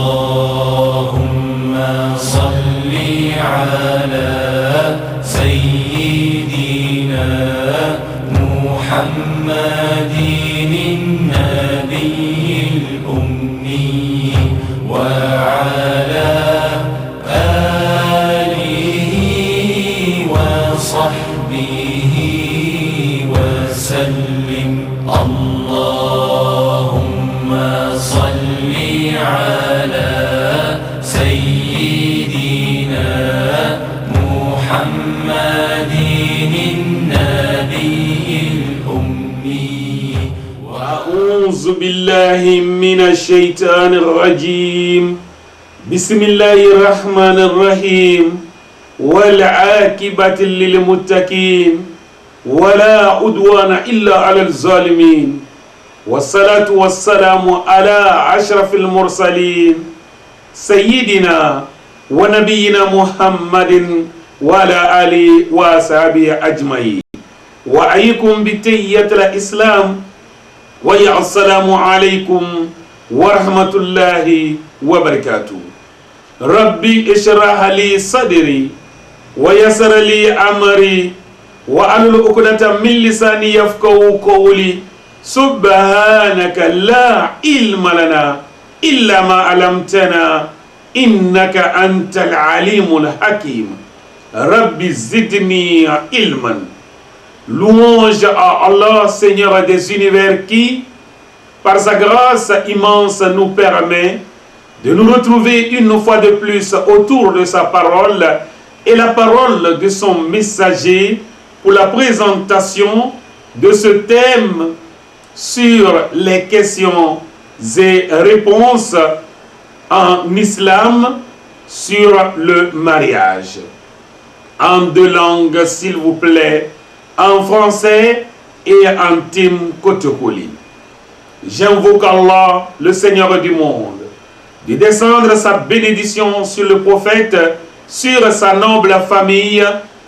اللهم صل على سيدنا محمد النبي الأمي وعلى آله وصحبه وسلم اللهم صل على سيدنا محمد النبي الأمي أعوذ بالله من الشيطان الرجيم بسم الله الرحمن الرحيم والعاقبة للمتقين ولا عدوان إلا على الظالمين والصلاة والسلام على أشرف المرسلين سيدنا ونبينا محمد وعلى آله وصحبه أجمعين وأيكم بتحية الإسلام ويا السلام عليكم ورحمة الله وبركاته ربي اشرح لي صدري ويسر لي أمري وأحلل عقدة من لساني يفقهوا قولي سبحانك لا علم لنا إلا ما علمتنا إنك أنت العليم الحكيم ربي زدني علما. Louange à Allah, Seigneur des univers, qui, par sa grâce immense, nous permet de nous retrouver une fois de plus autour de sa parole et la parole de son messager pour la présentation de ce thème sur les questions et réponses en islam sur le mariage. En deux langues, s'il vous plaît, en français et en tim Kotokoli. J'invoque Allah, le Seigneur du monde, de descendre sa bénédiction sur le prophète, sur sa noble famille,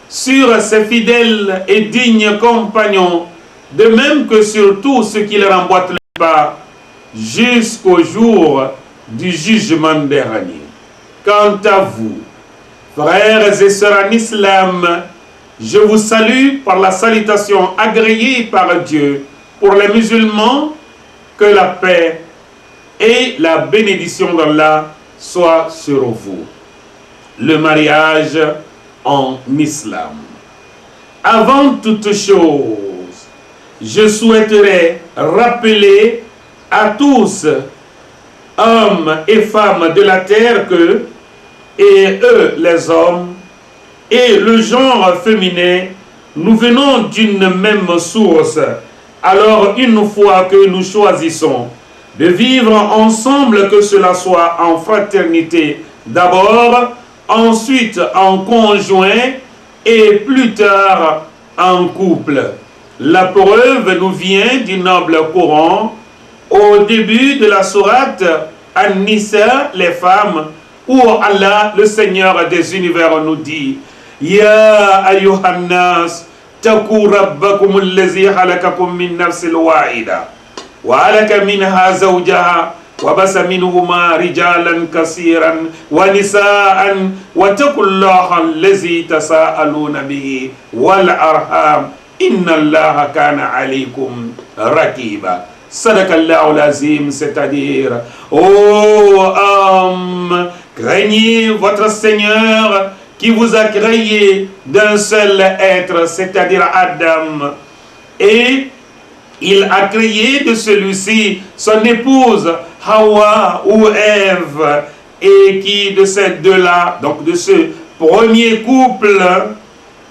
sur ses fidèles et dignes compagnons, de même que sur tous ceux qui leur emboîtent le pas, jusqu'au jour du jugement dernier. Quant à vous, frères et sœurs en islam, je vous salue par la salutation agréée par Dieu pour les musulmans, que la paix et la bénédiction d'Allah soient sur vous. Le mariage en islam. Avant toute chose, je souhaiterais rappeler à tous, hommes et femmes de la terre, que, et eux les hommes, et le genre féminin, nous venons d'une même source. Alors, une fois que nous choisissons de vivre ensemble, que cela soit en fraternité d'abord, ensuite en conjoint et plus tard en couple. La preuve nous vient du noble Coran, au début de la sourate An-Nisa, les femmes, où Allah, le Seigneur des univers, nous dit: يا أيها الناس اتقوا ربكم الذي خلقكم من نفس واحدة وخلق منها زوجها وبث منهما رجالا كثيرا ونساء واتقوا الله الذي تساءلون به والأرحام إن الله كان عليكم رقيبا. صدق الله العظيم, c'est-à-dire, ô homme, craignez votre Seigneur qui vous a créé d'un seul être, c'est-à-dire Adam, et il a créé de celui-ci son épouse Hawa ou Ève, et qui de ces deux-là, donc de ce premier couple,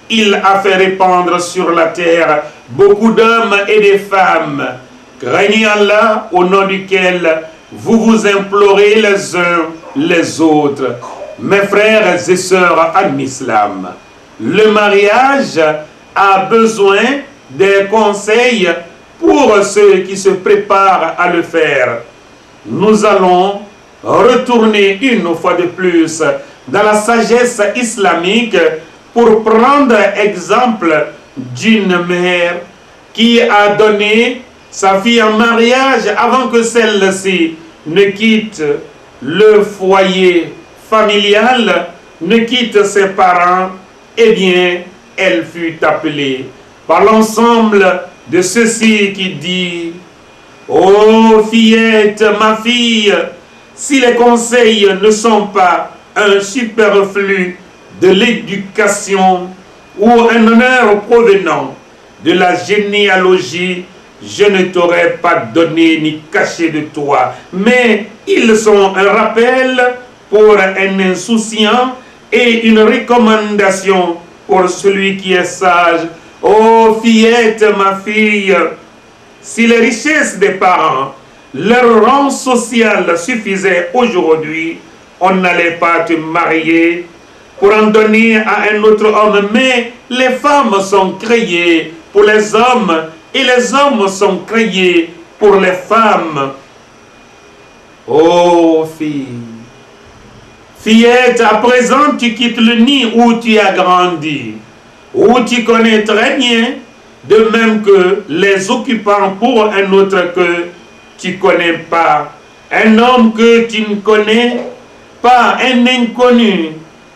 il a fait répandre sur la terre beaucoup d'hommes et de femmes. Craignez Allah, au nom duquel vous vous implorez les uns les autres. Mes frères et sœurs en islam, le mariage a besoin des conseils pour ceux qui se préparent à le faire. Nous allons retourner une fois de plus dans la sagesse islamique pour prendre exemple d'une mère qui a donné sa fille en mariage avant que celle-ci ne quitte le foyer familial ne quitte ses parents, eh bien, elle fut appelée par l'ensemble de ceux-ci qui dit: ô fillette, ma fille, si les conseils ne sont pas un superflu de l'éducation ou un honneur provenant de la généalogie, je ne t'aurais pas donné ni caché de toi, mais ils sont un rappel pour un insouciant et une recommandation pour celui qui est sage. Ô fillette, ma fille, si les richesses des parents, leur rang social suffisait aujourd'hui, on n'allait pas te marier pour en donner à un autre homme, mais les femmes sont créées pour les hommes et les hommes sont créés pour les femmes. Ô fille, fillette, à présent tu quittes le nid où tu as grandi, où tu connais très bien, de même que les occupants pour un autre que tu connais pas, un homme que tu ne connais pas, un inconnu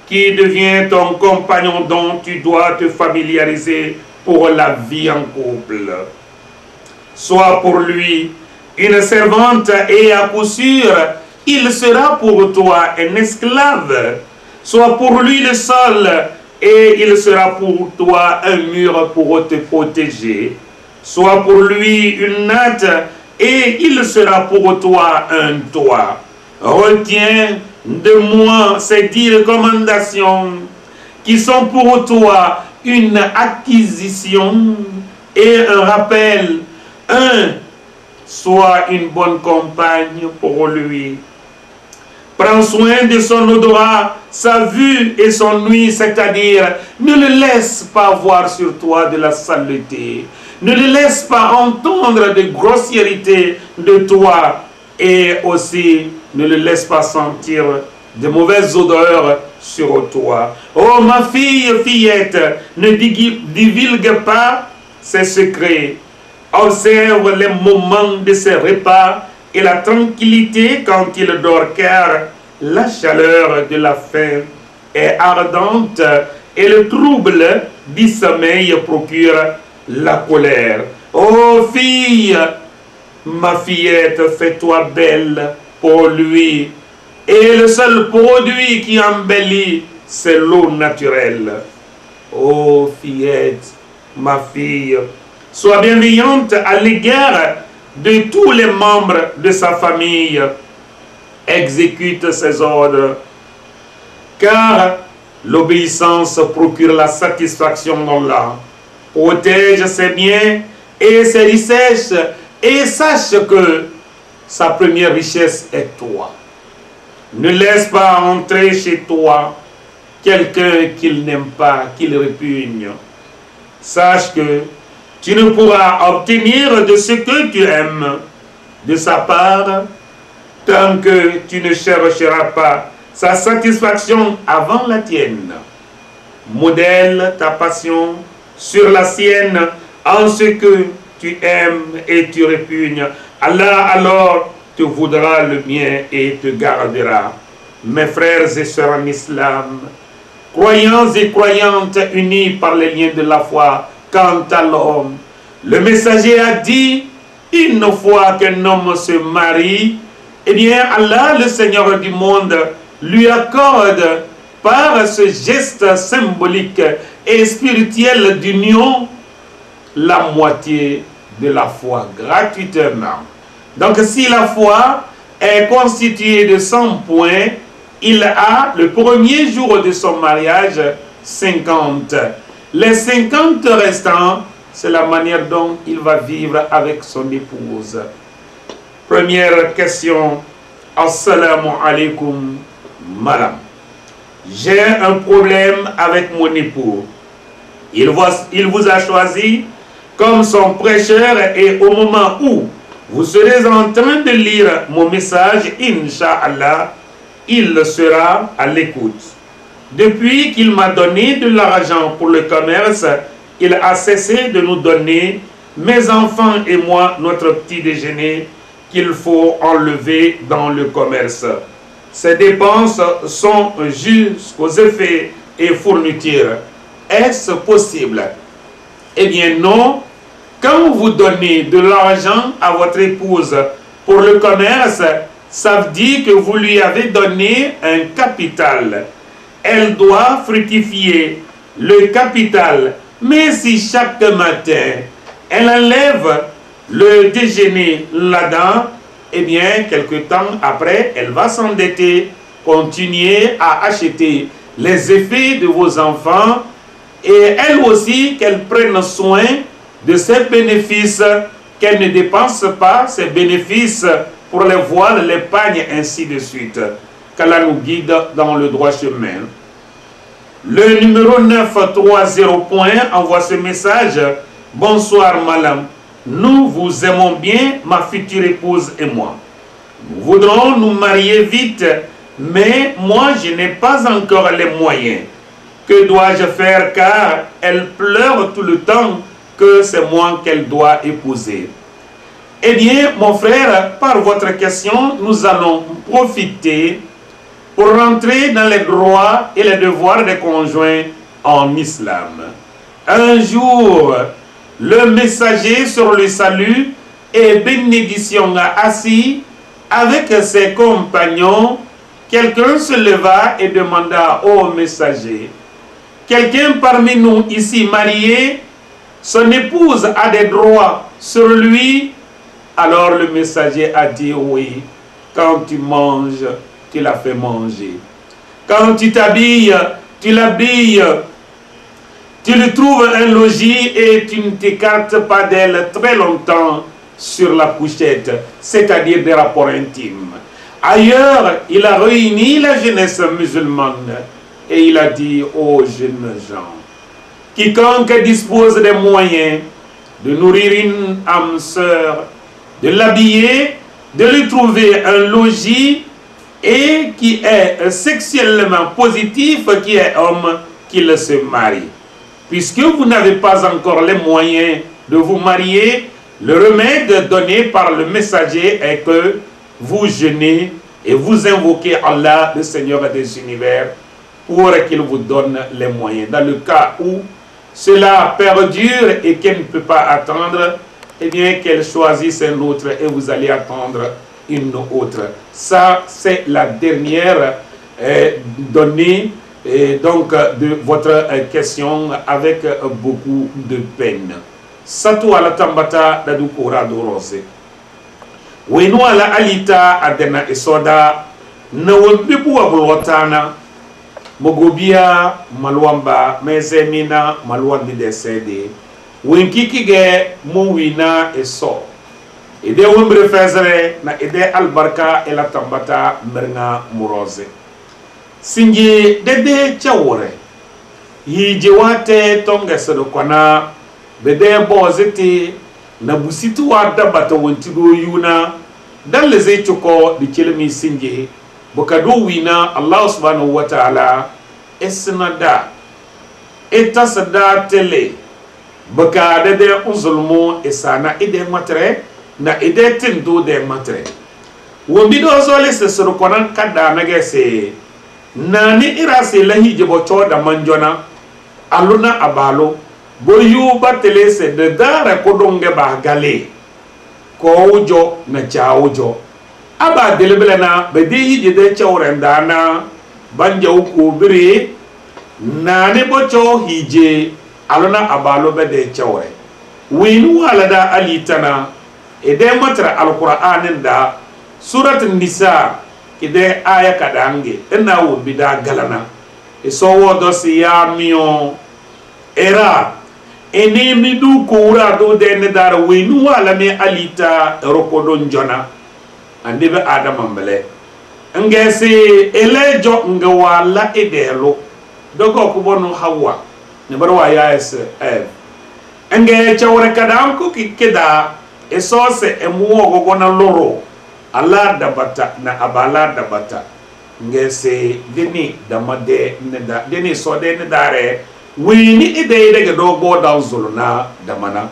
qui devient ton compagnon dont tu dois te familiariser pour la vie en couple. Sois pour lui une servante et à coup sûr, il sera pour toi un esclave. Sois pour lui le sol et il sera pour toi un mur pour te protéger. Sois pour lui une natte et il sera pour toi un toit. Retiens de moi ces 10 recommandations qui sont pour toi une acquisition et un rappel. 1. Sois une bonne compagne pour lui. Prends soin de son odorat, sa vue et son ouïe, c'est-à-dire ne le laisse pas voir sur toi de la saleté. Ne le laisse pas entendre de grossiérités de toi et aussi ne le laisse pas sentir de mauvaises odeurs sur toi. Oh ma fille, fillette, ne divulgue pas ses secrets. Observe les moments de ses repas et la tranquillité quand il dort, car la chaleur de la faim est ardente et le trouble du sommeil procure la colère. Oh fille, ma fillette, fais-toi belle pour lui. Et le seul produit qui embellit, c'est l'eau naturelle. Oh fillette, ma fille, sois bienveillante à l'égard de tous les membres de sa famille. Exécute ses ordres, car l'obéissance procure la satisfaction dans l'âme. Protège ses biens et ses richesses et sache que sa première richesse est toi. Ne laisse pas entrer chez toi quelqu'un qu'il n'aime pas, qu'il répugne. Sache que tu ne pourras obtenir de ce que tu aimes de sa part tant que tu ne chercheras pas sa satisfaction avant la tienne. Modèle ta passion sur la sienne en ce que tu aimes et tu répugnes. Allah alors te voudra le bien et te gardera. Mes frères et sœurs en islam, croyants et croyantes unis par les liens de la foi, quant à l'homme, le messager a dit, une fois qu'un homme se marie, eh bien Allah, le Seigneur du monde, lui accorde par ce geste symbolique et spirituel d'union la moitié de la foi gratuitement. Donc si la foi est constituée de 100 points, il a le premier jour de son mariage 50. Les 50 restants, c'est la manière dont il va vivre avec son épouse. Première question. Assalamu alaikum, madame. J'ai un problème avec mon époux. Il vous a choisi comme son prêcheur et au moment où vous serez en train de lire mon message, Inch'Allah, il sera à l'écoute. Depuis qu'il m'a donné de l'argent pour le commerce, il a cessé de nous donner, mes enfants et moi, notre petit déjeuner qu'il faut enlever dans le commerce. Ces dépenses sont jusqu'aux effets et fournitures. Est-ce possible? Eh bien non. Quand vous donnez de l'argent à votre épouse pour le commerce, ça veut dire que vous lui avez donné un capital. Elle doit fructifier le capital. Mais si chaque matin, elle enlève le déjeuner là-dedans, eh bien, quelque temps après, elle va s'endetter, continuer à acheter les effets de vos enfants et elle aussi, qu'elle prenne soin de ses bénéfices, qu'elle ne dépense pas ses bénéfices pour les voiles, les pagnes, ainsi de suite. Qu'Allah nous guide dans le droit chemin. Le numéro 930 envoie ce message. Bonsoir, madame. Nous vous aimons bien, ma future épouse et moi. Nous voudrons nous marier vite, mais moi, je n'ai pas encore les moyens. Que dois-je faire car elle pleure tout le temps que c'est moi qu'elle doit épouser? Eh bien, mon frère, par votre question, nous allons profiter pour rentrer dans les droits et les devoirs des conjoints en islam. Un jour, le messager sur le salut et bénédiction assis avec ses compagnons, quelqu'un se leva et demanda au messager: quelqu'un parmi nous ici marié, son épouse a des droits sur lui? Alors le messager a dit: oui, quand tu manges, tu la fais manger. Quand tu t'habilles, tu l'habilles. Tu lui trouves un logis et tu ne t'écartes pas d'elle très longtemps sur la couchette, c'est-à-dire des rapports intimes. Ailleurs, il a réuni la jeunesse musulmane et il a dit aux jeunes gens: quiconque dispose des moyens de nourrir une âme sœur, de l'habiller, de lui trouver un logis et qui est sexuellement positif, qui est homme, qu'il se marie. Puisque vous n'avez pas encore les moyens de vous marier, le remède donné par le messager est que vous jeûnez et vous invoquez Allah, le Seigneur des univers, pour qu'il vous donne les moyens. Dans le cas où cela perdure et qu'elle ne peut pas attendre, eh bien qu'elle choisisse un autre et vous allez attendre une autre. Ça, c'est la dernière donnée donc de votre question avec beaucoup de peine. Satu ala tambata dadu kora dorose. Wenu ala alita adena esoda na wembibu wa bulwatana mogobia malwamba mezemina malwandi desede. Wenkikige muwina eso. Ide wembre fezere na ide albarka ela tambata mernga murose. Sinji dede chawore. Hije wate tonga sedokwana bede boziti na busitu wada bata wantigo yuna dan leze choko di chelmi sinji bokado wina Allah subhanahu wa ta'ala esnada etasada tele baka dede uzulmu esana ide matre na ide tindo de matre wombido zole se sedokwana kada nagese nani irase lahi jebo choda manjona aluna abalo boyu batele se de dara kodonge ba gale ko ujo na chawujo aba delebele na bedi hije de chawrenda na banja uku biri nani bocho hije aluna abalo bede chawre winu walada alitana ede matra alqur'anin da surat an-nisa kide aya kadange ena wo bida galana eso wodo si ya miyo era eni midu kura do den dar winu wala me alita rokodon jona andebe adam ambele ngese elejo ngawala edelo dogo ko bonu hawa ne barwa ya es nge chawre kadam ko kida eso se emuwo gogo na loro Allah dabata na abala dabata ngese deni damade nda deni so de ne dare wini ide de do go down zuluna damana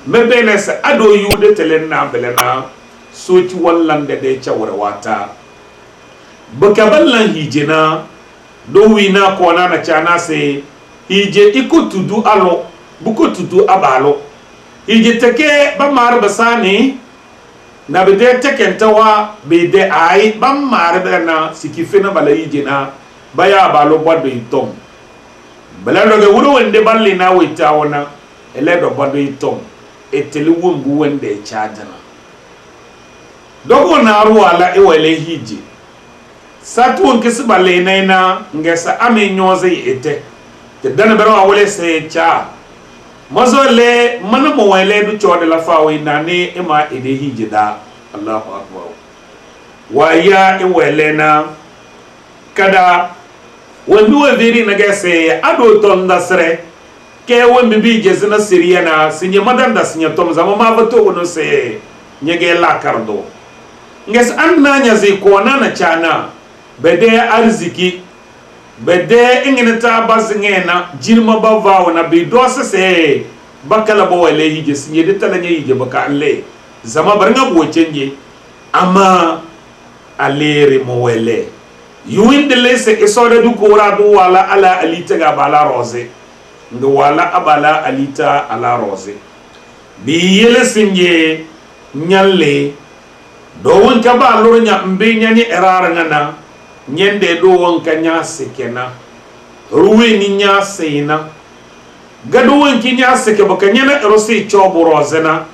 mebele se ado yude telenna belena soti wallande de chawre wata bakaballan hijena do wina kona na chana se hije ikutudu alo bukutudu abalo hije teke ba mar basani na bede tekentawa bede ai ba mar na sikifena bala hijena baya balo bodo itom bala do ge wuro wende balle na wita wona ele do bodo itom eteli wumbu wende chadana dogo na ruwala ewele hije satuon kisi balle naina ngesa ame nyoze ete te dana bero awole se cha mazole mana mo wele du chode la fawe nane ema ede hije da Allahu akbar waya ewele na kada wendu weviri na gese ado tonda sre ke wembi bi jezina siriana sinye madanda sinye tom zama ma bato wono se nyege la kardo nges anna nyazi ko na chana bede arziki bede ingene ta bazngena jirma bavawo na be dosa se bakala bo wele hije sinye de talanya hije baka alle zama barnga bo chenje ama alere mo wele yuinde lese isore du kora du wala ala alita ga bala rose ndo wala abala alita ala rose bi yele sinye nyalle do won ka ba loro nya mbe nyani erara ngana nyende do won ka nya sekena ruwe ni nya seina gado won ki nya seke baka nyana rosi chobo rozena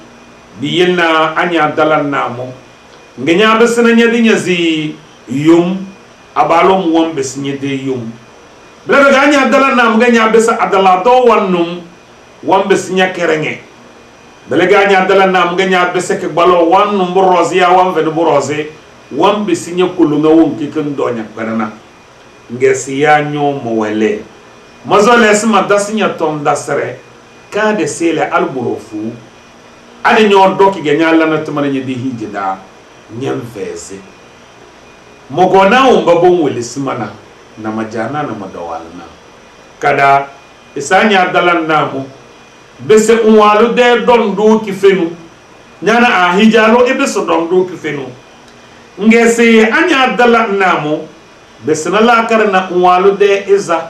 bi yelna anya dalan namo ngenya besena nya dinya zi yum abalom won besinye de yum bla ga anya dalan nam ngenya besa adala do wannum won besinya kerenge bla ga anya dalan nam ngenya besa ke balo wannum borozi ya won vedo borozi won besinya kulunga won kiken donya perana ngesi ya nyomo wele mazole sima dasinya tom dasre ka de sele alburofu ade nyor doki genya lana tumana nyedi hijida nyem vese mogona umba bon wele simana na majana na madawalna kada isanya dalan namu bese unwalu de dondu kifenu nyana a hijalo ebeso dondu kifenu ngese anya dalan namu bese na la karna unwalu de iza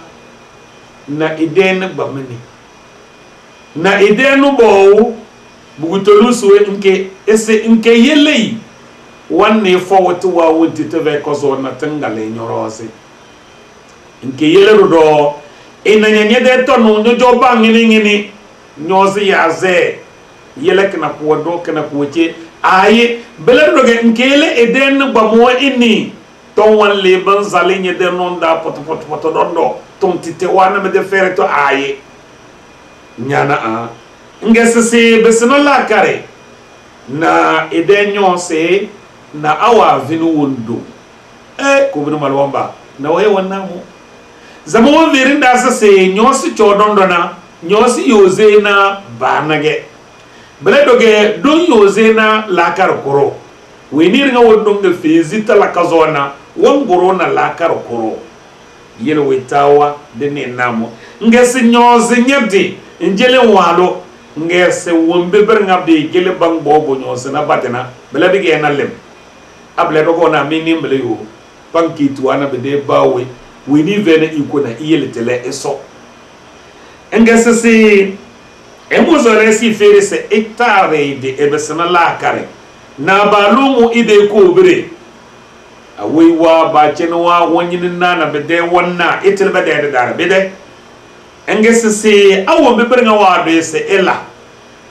na idene bamani na idenu bo bugutolu suwe nke ese nke yelei wanne fowatu wa wonti teve kozo na tangale nyorose nke yele do inanya de tonu nyojo bangini ngini nyozi yaze yele kana ko do kana ko che aye bele do ge nke yele eden bamo inni ton wan le ban zalinye de non da poto dondo ton tite wana me de fere to aye nyana a ngese besino la kare na eden nyose na awa vinu wondo ko binu malwamba na waye wonnamu zama won verin da se nyosi chodondona nyosi yoze na banage bele doge don yoze na lakar koro wenir nga wondom de fezita la kazona won goro na lakar koro yele wetawa de ne namo ngesi nyozi nyedi njele walo ngese wombe ber ngabde gele bang bobo nyosi na batena bele bige na lem able dogo na minim bele yo banki tuana be de bawe wini vene ikona iyele tele eso engese si emozore si fere se hectare de ebesana la kare na balumu ide ko bere awewa ba chenwa wonyin na be de wonna etel be de dara be de engese si awo be ber nga wa be se ela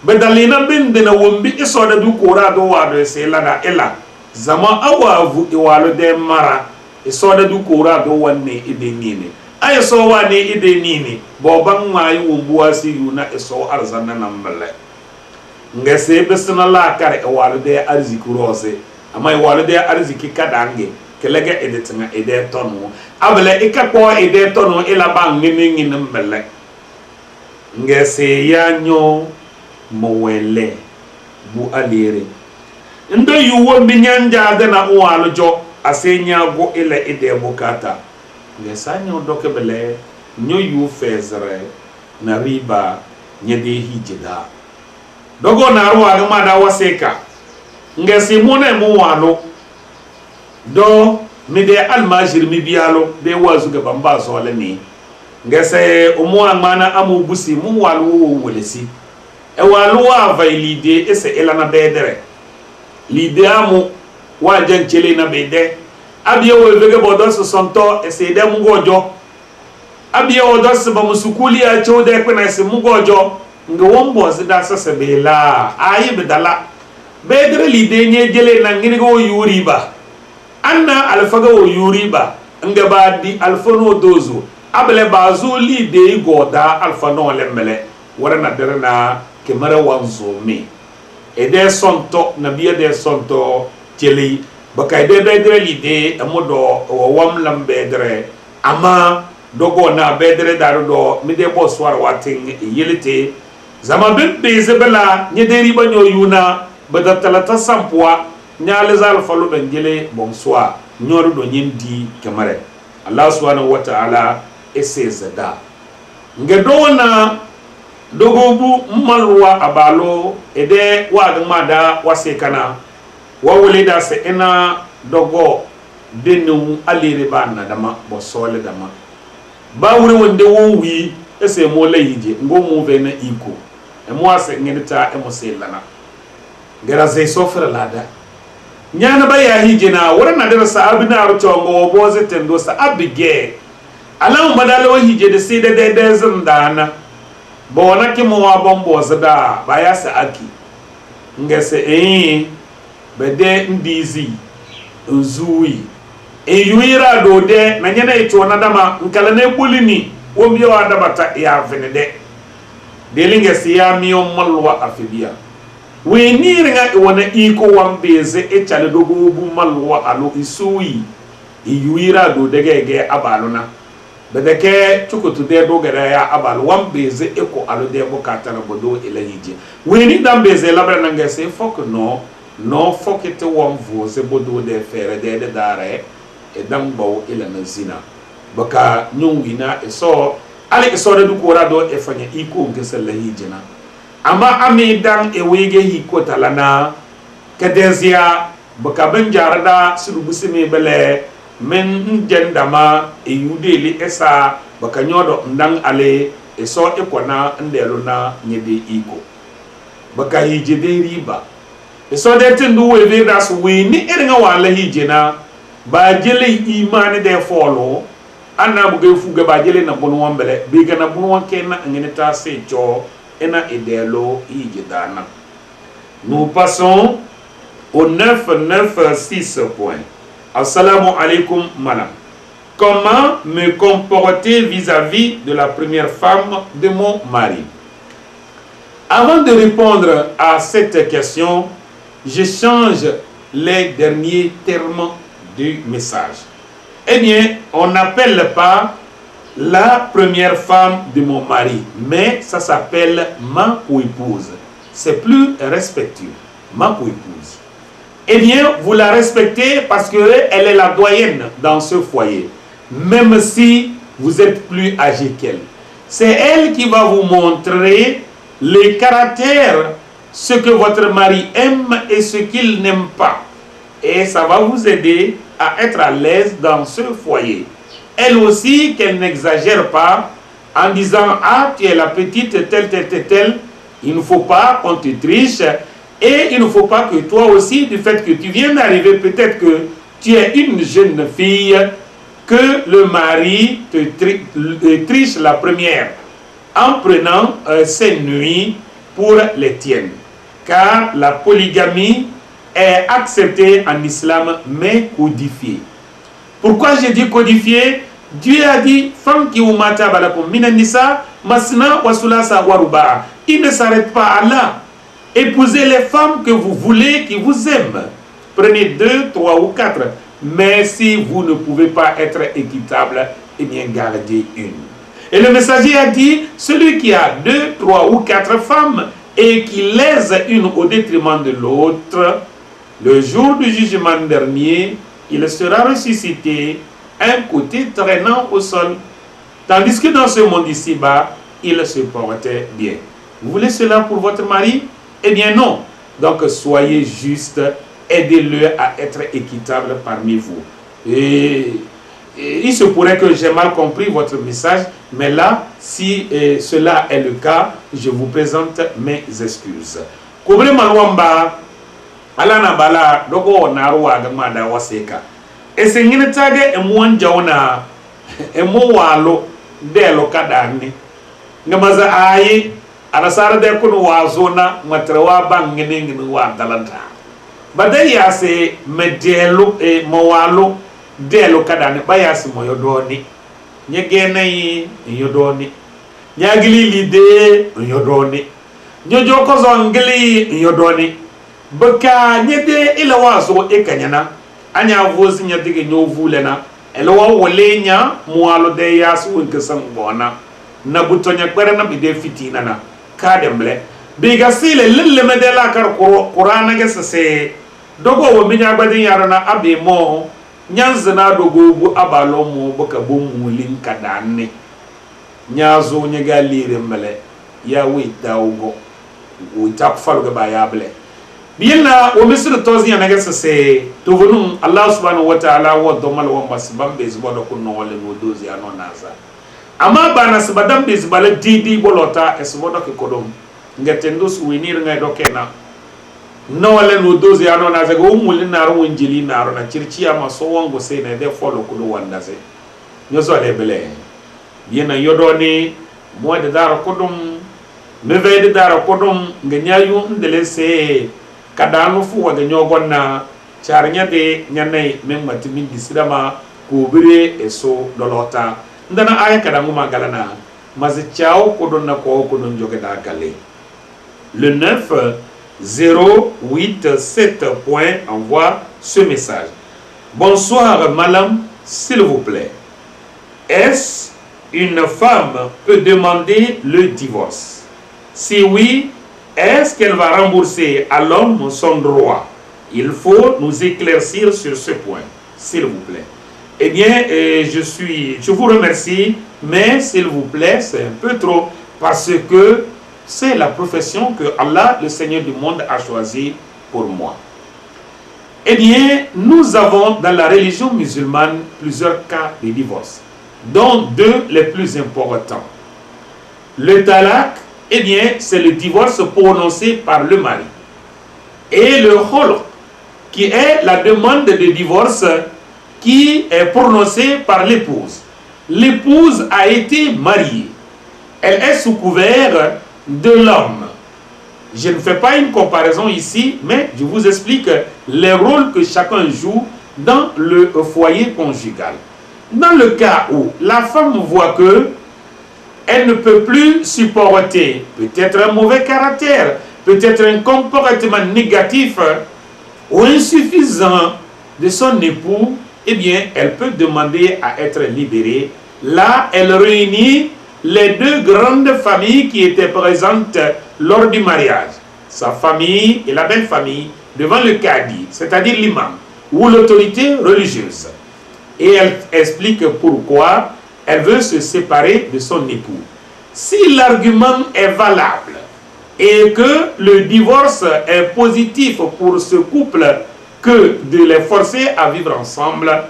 bedalina binde na wombi iso da du kora do wa do se ela da ela zama awa vu iwalo de mara iso da du kora do wanne ide nini ay so wa ne ide nini bo ban mai wumbuwa si yuna iso arzana nambale ngese besna la kare iwalo de arziki rose ama iwalo de arziki kadange kelege editinga ide tonu abele ikakpo ide tonu ila bang nini nambale ngese yanyo mowele bu alire ndo yuwo binyanja de na uwalo jo asenya go ila ide bukata ngesanyo doke bele nyo yu fezre na riba nyede hijida dogo na ruwa ga mada waseka ngesi mone mu walo do mi de almajir mi bialo de wazu ga bamba so la ni ngese umu amana amu busi mu walu wolesi e walu wa vailide ese elana bedere lide amu wa janchele na bede abiye wo vege bodo so sonto ese de mu gojo abiye odo se ba musukuli a chode pe na se mu gojo nga wombo se da se bela ayi bedala bedere lide nye jele na ngini go yuriba anna alfaga wo yuriba nga ba di alfono dozo abele bazo lide goda alfano lembele warana derna kemara wanzo mi ede sonto na biya de sonto cheli baka de bedre lide amodo wam lambedre ama dogo na bedre darudo mi de bo swar wating yelite zama bebe zebela nyederi banyo yuna badatalata sampwa nyale zal falu bengele bonsoir nyoru do nyindi kemare Allah subhanahu wa ta'ala ese zada ngedona dogobu malwa abalo ede wadmada wasekana wawulida se ena dogo denu alire bana dama bosole dama bawure wonde wonwi ese mo layije ngomu vena iko e mo ase ngedita e mo selana ngera ze sofra lada nyana baya hijena warana dara saabina rutongo boze tendo sa abige alam badalo hije de sede de zindana bona ki mo wa bombo zada baya sa aki ngese bede ndizi nzui yuira do de na nyana ito na dama nkala na ebulini wombi wa dabata ya venede delinga siya miyo malwa afibia we niringa wona iko wambeze e chale dogo bu malwa alo isui yuira do de gege abalona bedeke chukutu de do gere ya abal wambeze eko alo de bokata na bodo elahije we ni dambeze labra na ngese fok no fokete wamvo se bodo de fere de dare e dambo ila na zina baka nyungina eso ale eso de ko rado e fanya iko ngese lahije na ama amidan e wege hiko talana kadezia baka banjarada sulubusime bele men jendama e yudeli esa baka nyodo ndang ale eso ekona ndelo na nyede iko baka hijede riba eso de tendu we das we ni eringa wala hijena ba jele imani de folo anna buge fuga ba jele na bonu wambele biga na bonu wankenna ngene ta se jo ena edelo hijedana. Nous passons au 996 point. Assalamu alaikum madame. Comment me comporter vis-à-vis de la première femme de mon mari? Avant de répondre à cette question, je change les derniers termes du message. Eh bien, on n'appelle pas la première femme de mon mari, mais ça s'appelle ma co-épouse. C'est plus respectueux, ma co-épouse. Eh bien, vous la respectez parce qu'elle est la doyenne dans ce foyer, même si vous êtes plus âgé qu'elle. C'est elle qui va vous montrer les caractères, ce que votre mari aime et ce qu'il n'aime pas. Et ça va vous aider à être à l'aise dans ce foyer. Elle aussi, qu'elle n'exagère pas en disant « Ah, tu es la petite telle, il ne faut pas qu'on te triche. » Et il ne faut pas que toi aussi, du fait que tu viens d'arriver, peut-être que tu es une jeune fille, que le mari te triche la première en prenant ses nuits pour les tiennes. Car la polygamie est acceptée en islam, mais codifiée. Pourquoi j'ai dit codifiée? Dieu a dit « Fanki umata balakum minanisa masna wasulasa waruba ». Il ne s'arrête pas à là. Épousez les femmes que vous voulez, qui vous aiment. Prenez 2, 3 ou 4. Mais si vous ne pouvez pas être équitable, eh bien gardez une. Et le messager a dit, celui qui a 2, 3 ou 4 femmes et qui lèse une au détriment de l'autre, le jour du jugement dernier, il sera ressuscité, un côté traînant au sol. Tandis que dans ce monde ici-bas, il se portait bien. Vous voulez cela pour votre mari? Eh bien non. Donc soyez juste, aidez-le à être équitable parmi vous. Il se pourrait que j'ai mal compris votre message, mais là, si cela est le cas, je vous présente mes excuses. Kobre malwamba alana bala dogo naruwa gama da waseka. Esengine tage emwanja ona emo walo delo kadani. Ngamaza ayi anasara de kunu wazona matrewa bangene ngini wa dalanta. Badai yase medelo mawalo delo kadani bayasi moyodoni. Nyegene yi yodoni. Nyagili lide yodoni. Nyojo kozo ngili yodoni. Baka nyede ila wazo ekanyana. Anya vozi nyadige nyovulena. Elwa wolenya mualo de yasu nkesam bona. Na butonya kwere na bide fitina na. Kademble. Biga sile lille medela kar Qur'ana gesase. Dogo wo minya gbadin yarana abe mo. Nyanzana dogo bu abalo mo baka bomu linka danne. Nyazo nyega lire mbele. Ya wita ugo. Wita kufaluga bayable. Bien là, au ministre de Tozi, on a dit tout venons Allah subhanahu wa ta'ala wa domal wa masbam bezbodo ko no le no dozi anon naza. Ama bana sabadam bezbale didi bolota esbodo ke kodom. Ngatendo souvenir ngai dokena. No le no dozi anon naza go umuli naro wenjili naro na chirchi ama so wango se na de follow ko do wandaze. Nyoso le bele. Bien na yodoni mo de daro kodom me ve de daro kodom nganyayu ndele se kadanu fu waga nyogon na charnya de nyanai memati min disidama ko bire eso dolota ndana aya kadangu magalana mazi chao kodonna ko kodon jogeda gale le 9087 point envoie ce message. Bonsoir madame, s'il vous plaît, est-ce une femme peut demander le divorce? Si oui, est-ce qu'elle va rembourser à l'homme son droit? Il faut nous éclaircir sur ce point, s'il vous plaît. Eh bien, je vous remercie, mais s'il vous plaît, c'est un peu trop, parce que c'est la profession que Allah, le Seigneur du monde, a choisie pour moi. Eh bien, nous avons dans la religion musulmane plusieurs cas de divorce, dont deux les plus importants. Le talaq, eh bien, c'est le divorce prononcé par le mari. Et le khulq, qui est la demande de divorce qui est prononcée par l'épouse. L'épouse a été mariée. Elle est sous couvert de l'homme. Je ne fais pas une comparaison ici, mais je vous explique les rôles que chacun joue dans le foyer conjugal. Dans le cas où la femme voit que elle ne peut plus supporter peut-être un mauvais caractère, peut-être un comportement négatif ou insuffisant de son époux, eh bien, elle peut demander à être libérée. Là, elle réunit les deux grandes familles qui étaient présentes lors du mariage. Sa famille et la belle famille devant le cadi, c'est-à-dire l'imam, ou l'autorité religieuse. Et elle explique pourquoi elle veut se séparer de son époux. Si l'argument est valable et que le divorce est positif pour ce couple que de les forcer à vivre ensemble,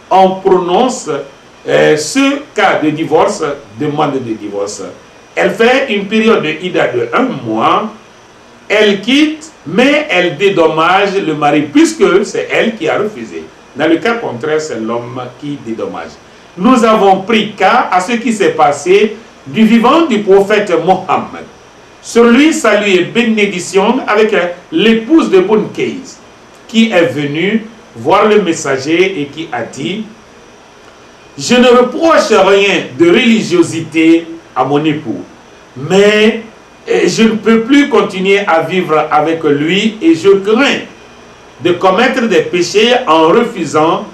on prononce ce cas de divorce, demande de divorce. Elle fait une période de ida de 1 mois, elle quitte, mais elle dédommage le mari puisque c'est elle qui a refusé. Dans le cas contraire, c'est l'homme qui dédommage. Nous avons pris cas à ce qui s'est passé du vivant du prophète Mohammed. Sur lui, salut et bénédiction avec l'épouse de Bunkeis, qui est venue voir le messager et qui a dit: je ne reproche rien de religiosité à mon époux, mais je ne peux plus continuer à vivre avec lui et je crains de commettre des péchés en refusant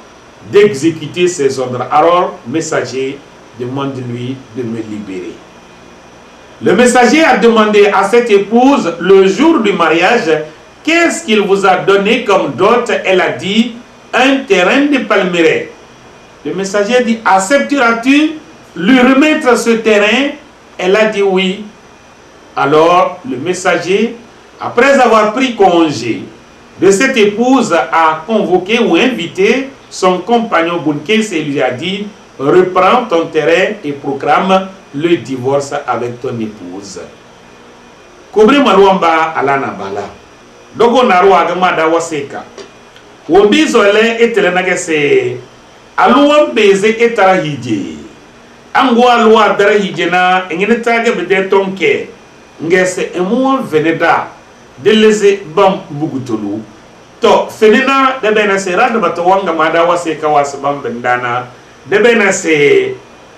d'exécuter ses ordres. Alors, le messager demande-lui de me libérer. Le messager a demandé à cette épouse le jour du mariage: qu'est-ce qu'il vous a donné comme dot? Elle a dit: un terrain de palmeraie. Le messager dit: accepteras-tu lui remettre ce terrain? Elle a dit oui. Alors le messager, après avoir pris congé de cette épouse, a convoqué ou invité son compagnon Bunkis et lui a dit: reprends ton terrain et proclame le divorce avec ton épouse. Kobri maluamba alana bala. Dogo narwa gama da waseka. Wombi zole etele nagese. Aluwa beze etara hije. Ango aluwa dara hije na engine tage bede tonke. Ngese emuwa veneda. Deleze bam bugutulu. To fenina debena se rada bato wanga mada waseka wasbam bendana. Debena se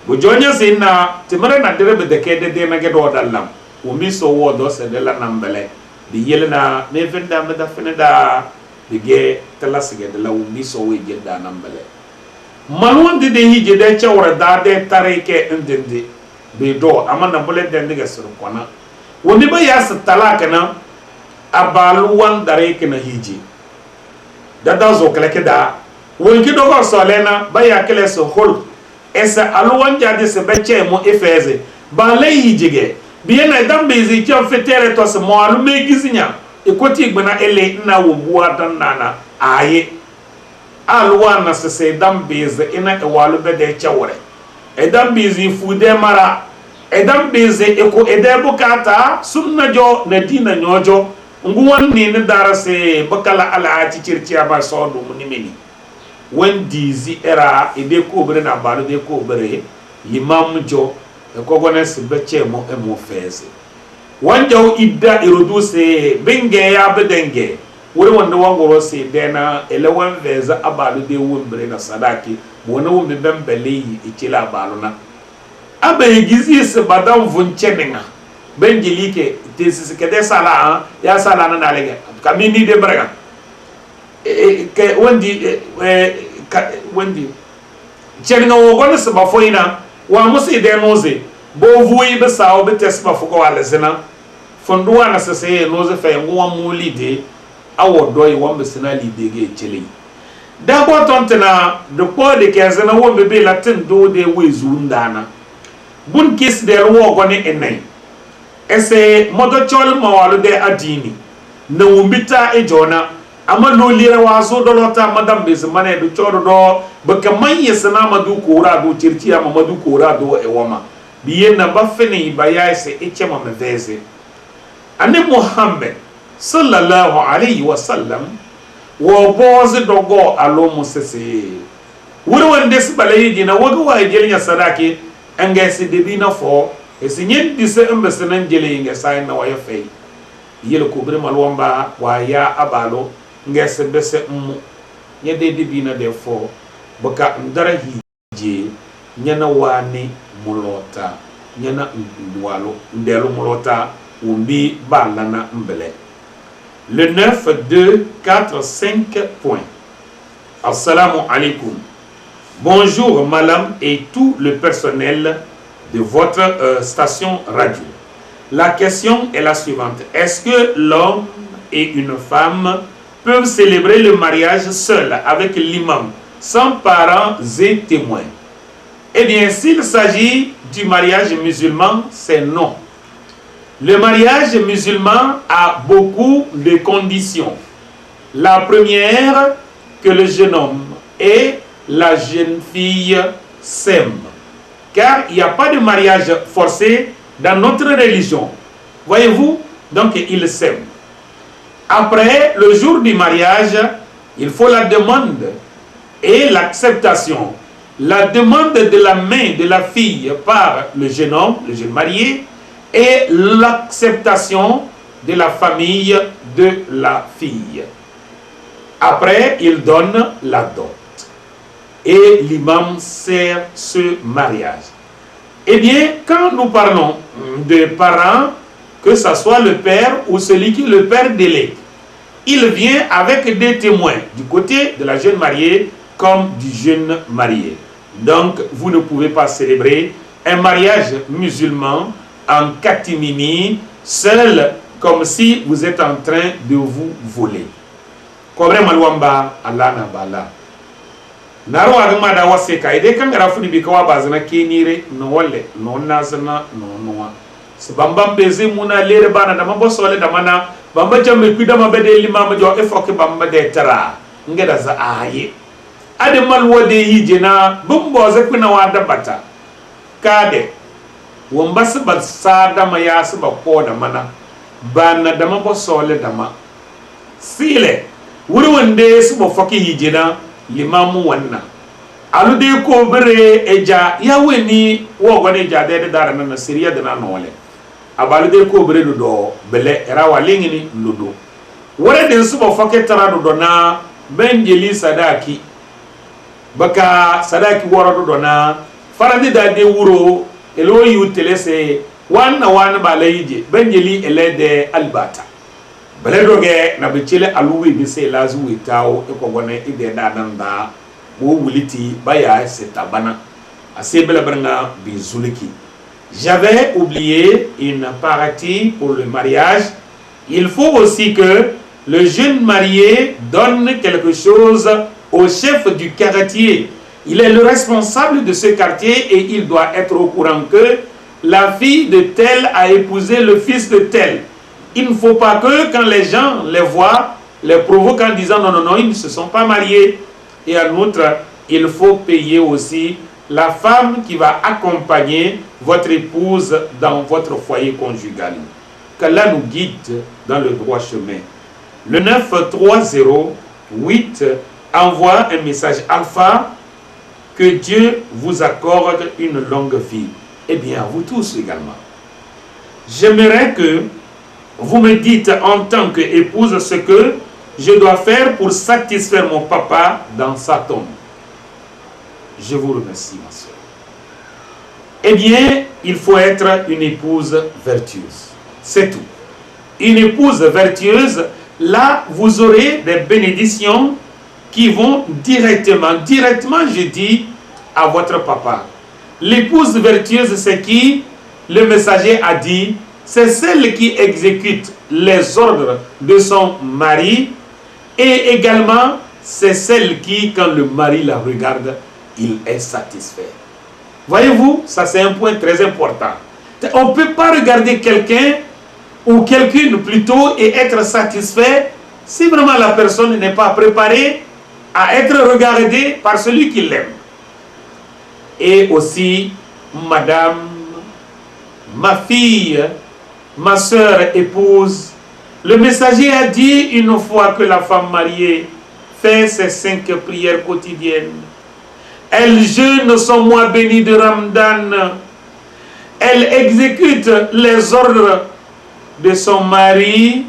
bujonya zina timara na derebe deke de na gedo dalam. Wombi so wodo se de la nambele. Di yelena me venda me da feneda dige talasige de la wombi so we geda nambele. Malwan de hije de chawra da de tareke ndende be do amana bole de ndiga sur kona. Wombi ba yas talaka na abaluwan dareke na hije. Dada zo keleke da wonki do ko solena ba ya kele so hol esa aluwan jadi se beche mo efeze ba le hijige bien na dam bezi ti fetere to se mo alu me gizinya e koti gbana ele na wo bua dan nana aye aluwa na se dam bezi ina e walu be de chawre e dam bezi fude mara e dam bezi e ko e de bukata sunna jo na dina nyojo nguwan ni ne dara se bakala ala ci circi aba so do munimeni wendi zi era e de ko bre na balu de ko bre imam jo e ko gones beche mo e mo fese wanja idda irodu se benge ya bedenge wori wanda wangoro se dena elewan veza abalu de wombre na sadaki bona wombe bembele yi ikila baluna abe gizi se badam vuncheninga benjelike tesis kede sala ya sala na nalege kamini de braga ke wendi wendi cheninga wogona se bafoina wa musi de noze bo vui be sawo be tesba fuko wala zina fonduwa na sese noze fe ngwa mulide awo doy wambe sina lide ge chele da ko tontena de ko de kezena wombe be latin do de wezu ndana bun kis de wo goni enai ese modo chol mawalu de adini na wumbita e jona ama no lira wazo do lota madam bez mane do chodo do baka manye sana madu kura do chirchi ama madu kura do e wama biye na bafeni baya ese echema meveze ane Muhammad sallallahu alayhi wa sallam wo bozi dogo alo musese wuri wande sibale dina wogo wa jelinya sadaki angesi debina fo esi nyen dise embesenan jele nge sai na waya fei yele ko bre malwamba wa ya abalo ngese bese nyede debina de fo baka ndara hije nyana wani mulota nyana ndwalo ndelo mulota umbi balana mbele. Le 9, 2, 4, 5 points. Assalamu alaikum. Bonjour, madame et tout le personnel de votre station radio. La question est la suivante. Est-ce que l'homme et une femme peuvent célébrer le mariage seul avec l'imam, sans parents et témoins? Eh bien, s'il s'agit du mariage musulman, c'est non. Le mariage musulman a beaucoup de conditions. La première, que le jeune homme et la jeune fille s'aiment. Car il n'y a pas de mariage forcé dans notre religion. Voyez-vous? Donc, ils s'aiment. Après, le jour du mariage, il faut la demande et l'acceptation. La demande de la main de la fille par le jeune homme, le jeune marié, et l'acceptation de la famille de la fille. Après, il donne la dot. Et l'imam sert ce mariage. Eh bien, quand nous parlons de parents, que ce soit le père ou celui qui est le père d'élect, il vient avec des témoins du côté de la jeune mariée comme du jeune marié. Donc, vous ne pouvez pas célébrer un mariage musulman en catimini, seul, comme si vous êtes en train de vous voler. Kobre malwamba Allah na bala. Naro agama da wase ka ide kan gara funi bi kawa bazana kenire no wale no nazana no noa. Sabamba bezi muna lere bana da mabo sole da mana bamba jamme kwida mabede limama jo efoke bamba de tara ngeda za aye. ademal wode hijena bumbo zakuna wada bata kade wombas ba sada ma yas ba koda mana bana dama bo sole dama sile wuri wonde su bo faki hijena limamu wanna alu de ko bere eja ya weni wo gone ja de dara na siriya de na nole abalu de ko bere do bele era walingini ludo wore de su bo faki tara do na benjeli sadaki baka sadaki woro do na farandi da de wuro elo yu telese wana balayije benjeli elede albata beledoge na becele aluwi bi se lazu witao e ko gone ide dadanda bo wuliti baya setabana ase bele branga bi zuliki. J'avais oublié une partie pour le mariage. Il faut aussi que le jeune marié donne quelque chose au chef du quartier. Il est le responsable de ce quartier et il doit être au courant que la fille de tel a épousé le fils de tel. Il ne faut pas que quand les gens les voient, les provoquent en disant non, ils ne se sont pas mariés. Et en outre, il faut payer aussi la femme qui va accompagner votre épouse dans votre foyer conjugal. Qu'Allah nous guide dans le droit chemin. Le 930-8 envoie un message alpha. Que Dieu vous accorde une longue vie. Eh bien, vous tous également. J'aimerais que vous me dites en tant qu'épouse ce que je dois faire pour satisfaire mon papa dans sa tombe. Je vous remercie, ma soeur. Eh bien, il faut être une épouse vertueuse. C'est tout. Une épouse vertueuse, là, vous aurez des bénédictions qui vont directement, je dis, à votre papa. L'épouse vertueuse, c'est qui? Le messager a dit, c'est celle qui exécute les ordres de son mari et également, c'est celle qui, quand le mari la regarde, il est satisfait. Voyez-vous, ça c'est un point très important. On ne peut pas regarder quelqu'un ou quelqu'une plutôt et être satisfait si vraiment la personne n'est pas préparée à être regardé par celui qui l'aime. Et aussi, madame, ma fille, ma soeur épouse, le messager a dit une fois que la femme mariée fait ses 5 prières quotidiennes, elle jeûne son mois béni de Ramadan, elle exécute les ordres de son mari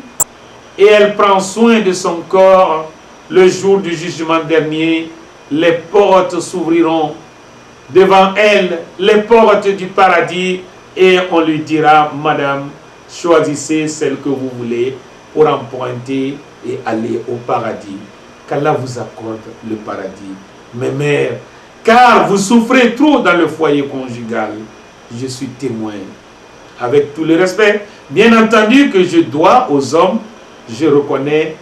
et elle prend soin de son corps. Le jour du jugement dernier, les portes s'ouvriront devant elle, les portes du paradis, et on lui dira, madame, choisissez celle que vous voulez pour emprunter et aller au paradis. Qu'Allah vous accorde le paradis. Mes mères, car vous souffrez trop dans le foyer conjugal, je suis témoin. Avec tout le respect, bien entendu que je dois aux hommes, je reconnais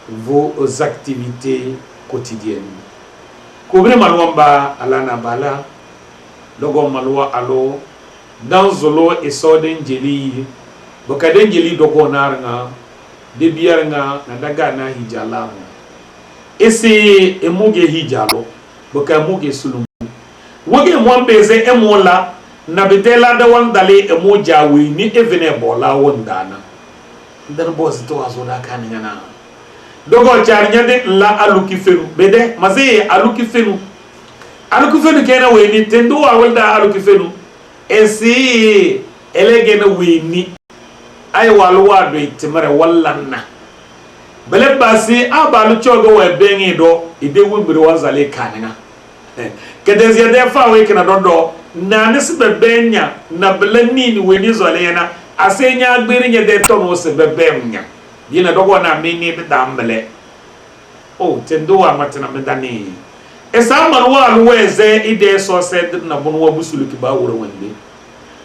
vos activités quotidiennes. Kobre malwamba alana bala, logo malwa alo, dans zolo et soden jeli, bokaden jeli dogo naranga, debiaranga na daga na hijala. Ese emuge hijalo, boka muge sulum. Woge mwambeze emola, na betela da wandale emoja ni evene bola wandana. Ndar boss to azoda kanina. Dogo charnyade la aluki fenu bede maze aluki fenu kena weni tendo awalda aluki fenu esi elegena weni ay walwa do itimare wallanna bele basi abalu chogo we bengi do ide wubiri wazale kanina kedezi de fa we kena dodo na nesbe benya na bele nini weni zolena asenya agbiri nye de tono se bebemnya yina dogo na mini bidambele oh tendo amatina medani esa marwa alweze ide so said na bonwa busuluki ba woro wande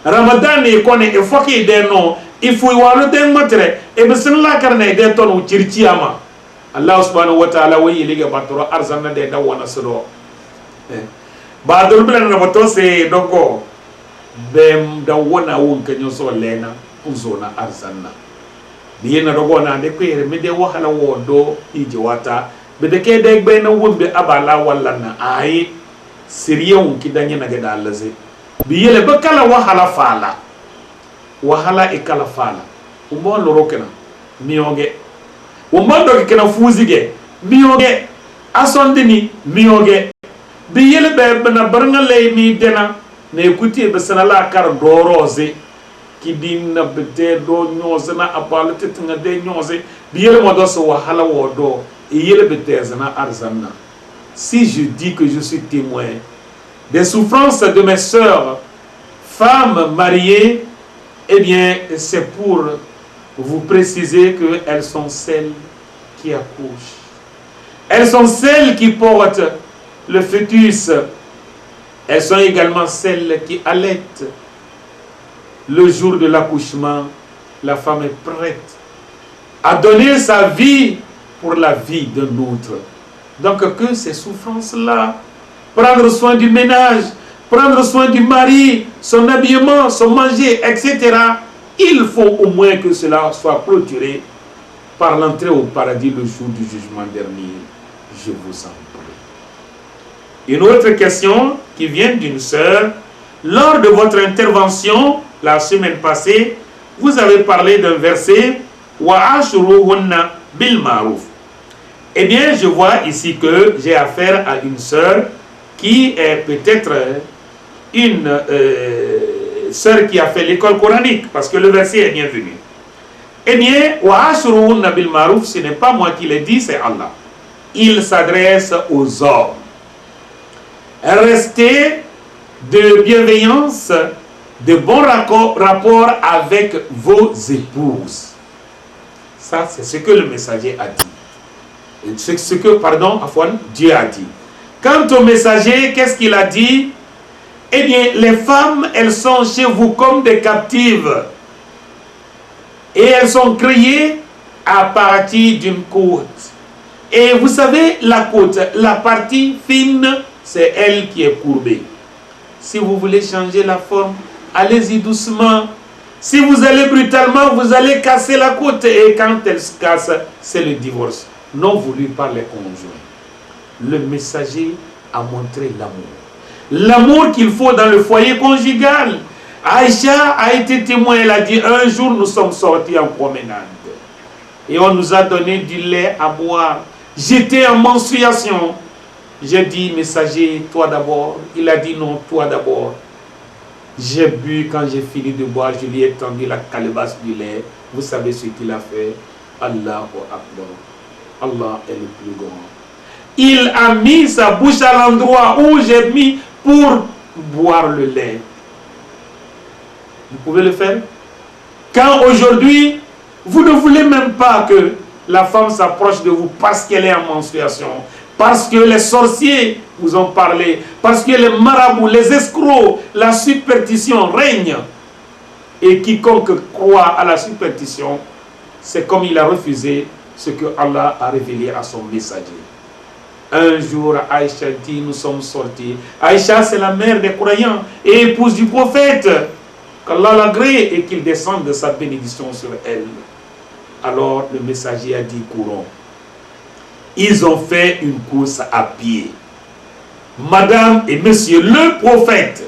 ramadan e kone e foki ide no ifu walu den matre e bisin la karna ide ton uchirci ama allah subhanahu wa ta'ala wayi liga batoro arzanna de dawana sodo ba dol blan na boto se dogo bem dawona won kanyo so lena uzona arzanna biyena dogo na de kwere me de wahala wodo ije wata bedeke de gbe na wumbe abala walla na ay siriyon ki danye na gada laze bi yele bakala wahala fala wahala e kala fala umbo loro kena mioge umbo do kena fuzige mioge asondini mioge bi yele be na barnga lay mi dena ne kuti be sanala kar doroze ki dinna bete do nyoze na abalete tinga de nyoze bi yele modo so wahala wodo e yele bete zana arzanna. Si je dis que je suis témoin des souffrances de mes sœurs, femmes mariées, eh bien, c'est pour vous préciser qu'elles sont celles qui accouchent. Elles sont celles qui portent le fœtus. Elles sont également celles qui allaitent. Le jour de l'accouchement, la femme est prête à donner sa vie pour la vie d'un autre. Donc que ces souffrances-là, prendre soin du ménage, prendre soin du mari, son habillement, son manger, etc., il faut au moins que cela soit clôturé par l'entrée au paradis le jour du jugement dernier. Je vous en prie. Une autre question qui vient d'une sœur. Lors de votre intervention la semaine passée, vous avez parlé d'un verset « Wa ashruhunna bil ma'ruf ». Eh bien, je vois ici que j'ai affaire à une sœur qui est peut-être une sœur qui a fait l'école coranique, parce que le verset est bienvenu. Eh bien, wa ashruhunna bil ma'ruf, ce n'est pas moi qui l'ai dit, c'est Allah. Il s'adresse aux hommes. Restez de bienveillance, de bons rapports avec vos épouses. Ça, c'est ce que le messager a dit. C'est ce que, pardon, Afwan, Dieu a dit. Quant au messager, qu'est-ce qu'il a dit? Eh bien, les femmes, elles sont chez vous comme des captives. Et elles sont créées à partir d'une côte. Et vous savez, la côte, la partie fine, c'est elle qui est courbée. Si vous voulez changer la forme, allez-y doucement. Si vous allez brutalement, vous allez casser la côte. Et quand elle se casse, c'est le divorce. Non voulu par les conjoints. Le messager a montré l'amour. L'amour qu'il faut dans le foyer conjugal. Aïcha a été témoin, elle a dit, un jour nous sommes sortis en promenade. Et on nous a donné du lait à boire. J'étais en menstruation. J'ai dit, messager, toi d'abord. Il a dit, non, toi d'abord. J'ai bu, quand j'ai fini de boire, je lui ai tendu la calebasse du lait. Vous savez ce qu'il a fait? Allahu Akbar. Allah est le plus grand. Il a mis sa bouche à l'endroit où j'ai mis pour boire le lait. Vous pouvez le faire? Quand aujourd'hui, vous ne voulez même pas que la femme s'approche de vous parce qu'elle est en menstruation, parce que les sorciers vous ont parlé, parce que les marabouts, les escrocs, la superstition règne. Et quiconque croit à la superstition, c'est comme il a refusé ce que Allah a révélé à son messager. Un jour, Aïcha dit, nous sommes sortis. Aïcha, c'est la mère des croyants et épouse du prophète. Qu'Allah l'agrée et qu'il descende de sa bénédiction sur elle. Alors, le messager a dit, courons. Ils ont fait une course à pied. Madame et monsieur, le prophète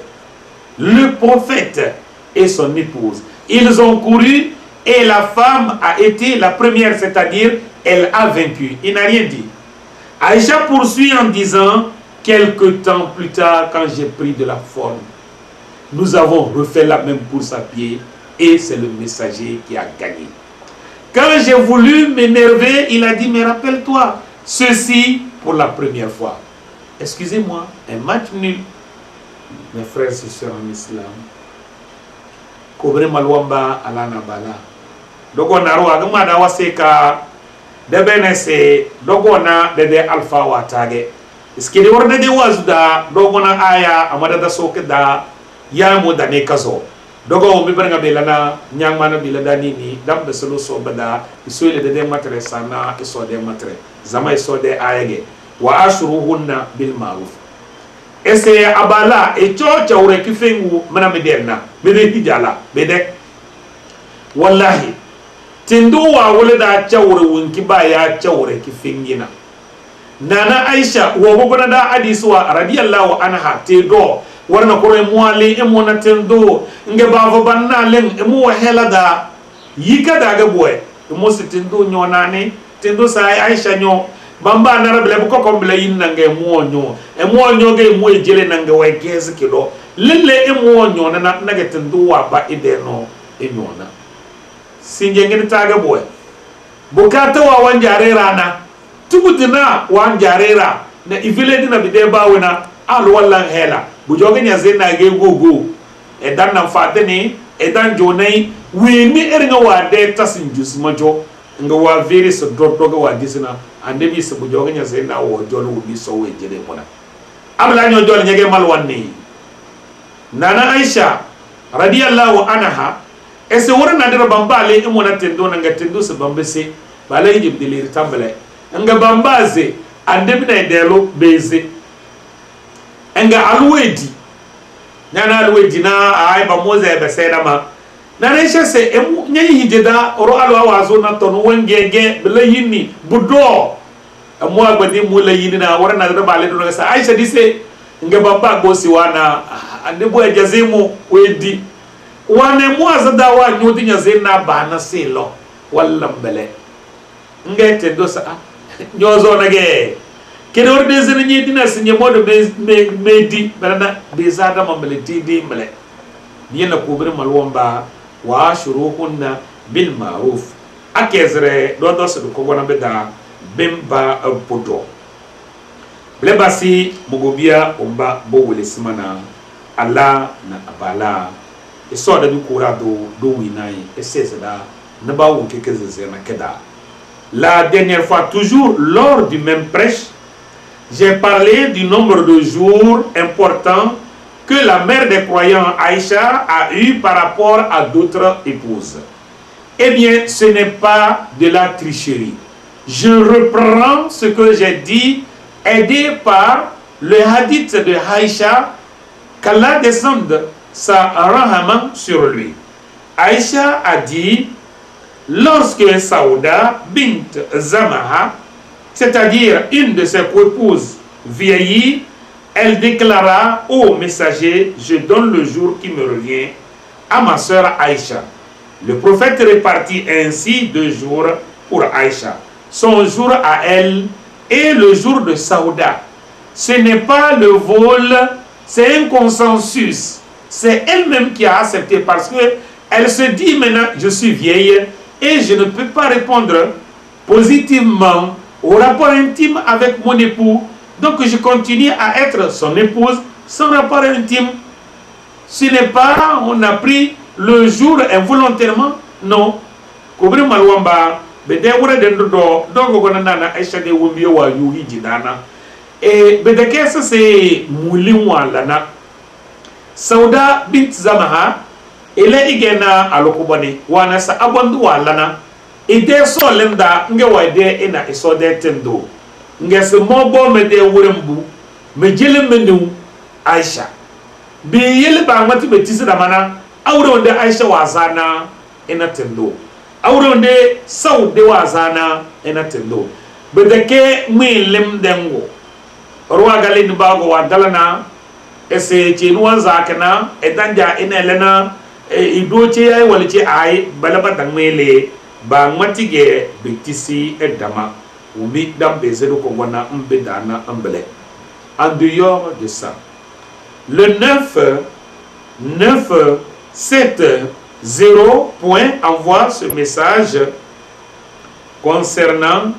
et son épouse, ils ont couru. Et la femme a été la première, c'est-à-dire, elle a vaincu. Il n'a rien dit. Aïcha poursuit en disant, quelque temps plus tard, quand j'ai pris de la forme, nous avons refait la même course à pied et c'est le messager qui a gagné. Quand j'ai voulu m'énerver, il a dit, mais rappelle-toi, ceci pour la première fois. Excusez-moi, un match nul. Mes frères et sœurs en islam. Kobre malwamba alana bala. Dogo naro agama da waseka debene se dogo na dede alfa watage. Iskiri warde de wazda dogo na aya amada da soke da ya mo da ne kazo. Dogo mi beranga belana nyangma na bilada nini dam de solo so bada isoyle de matre sana iso de matre zama iso de ayege wa ashruhunna bil ma'ruf. Ese abala e chocha ure kifengu mana mederna bede hijala bede wallahi tindu wa wala da chawre wonki ba ya chawre kifengina nana Aisha wo gona da hadis wa radiyallahu anha te do warna ko re moale e mona tendo nge bavo banna len e mo hela da yika daga boy e mo sitindo nyonane tendo sa Aisha nyo bamba na rabele bu ko kombla yin nange mo nyo ge mo e jele nange wa geze kido lele e mo nyo na nage tendo wa ba ide no e nyona sinje ngene taga boy bukata wa wanjare rana tubutina wanjarera na ifile dina bide bawena al wala hela bu joge nya zena ge gogo e dan na fatene e dan jonai we mi eringa wa de tasin jusmajo nga wa veri so dodo ga wa disina ande bi so bu joge nya zena wo jolo wo bi so we jede mona abla nyo jol nyege mal wanni nana Aisha radiyallahu anha ese worna dira bambale e mona tendo na nga tendo se bambese balay jib dilir tambale nga bambaze ande bina delo beze nga alwedi nana alwedi na ay ba moze be seda ma nana Aisha se nyi hijeda ro alwa wazo na ton wengege bela yini budo mo agbadi mo la yini na warna da bale do sa Aisha dise nga bamba gosi wana ande bo ejazimu wedi wane mo azada wa nyodi nya zena bana selo walla mbele ngete do sa nyozo nage kede wor de zene nyi dina sinye modo medi barana be zada mambele tidi mele yena ko bre malwomba wa shuruhunna bil ma'ruf akezre do so ko gona beda bemba podo blebasi mugobia omba bo wele simana ala na abala eso da bi kura do winai eseseda na ba wo kekezeze na keda. La dernière fois, toujours lors du même prêche, j'ai parlé du nombre de jours importants que la mère des croyants Aïcha a eu par rapport à d'autres épouses. Eh bien, ce n'est pas de la tricherie. Je reprends ce que j'ai dit, aidé par le hadith de Aïcha, qu'Allah descende sa rahama sur lui. Aïcha a dit: lorsque Saouda bint Zamaha, c'est-à-dire une de ses épouses, vieillit, elle déclara au messager: je donne le jour qui me revient à ma sœur Aïcha. Le prophète répartit ainsi 2 jours pour Aïcha, son jour à elle et le jour de Saouda. Ce n'est pas le vol, c'est un consensus. C'est elle-même qui a accepté parce que elle se dit maintenant: je suis vieille et je ne peux pas répondre positivement au rapport intime avec mon époux, donc je continue à être son épouse sans rapport intime. Ce n'est pas on a pris le jour involontairement, non. Kobre malwamba bede wure den do dogo gona nana Aisha de wumbi wa yuhi jidana e bede kesa se mulin wala na Sauda bint Zamaha ele igena alokubani wana sa abondu walana ide so lenda nge wade ina iso de tendo nge se mobo me de wurembu me jele menu Aisha bi yele ba mati betisi da mana awre onde Aisha wazana ina tendo awre onde Saude wazana ina tendo bedeke mi lim dengo ruwa galin bago wa dalana ese chinuwa zakana edanja ina lena idoche ay waliche ay balaba dangmele ba matige betisi edama umi dam bezedo ko wana mbedana ambele. En dehors de ça, le 970 point envoie ce message concernant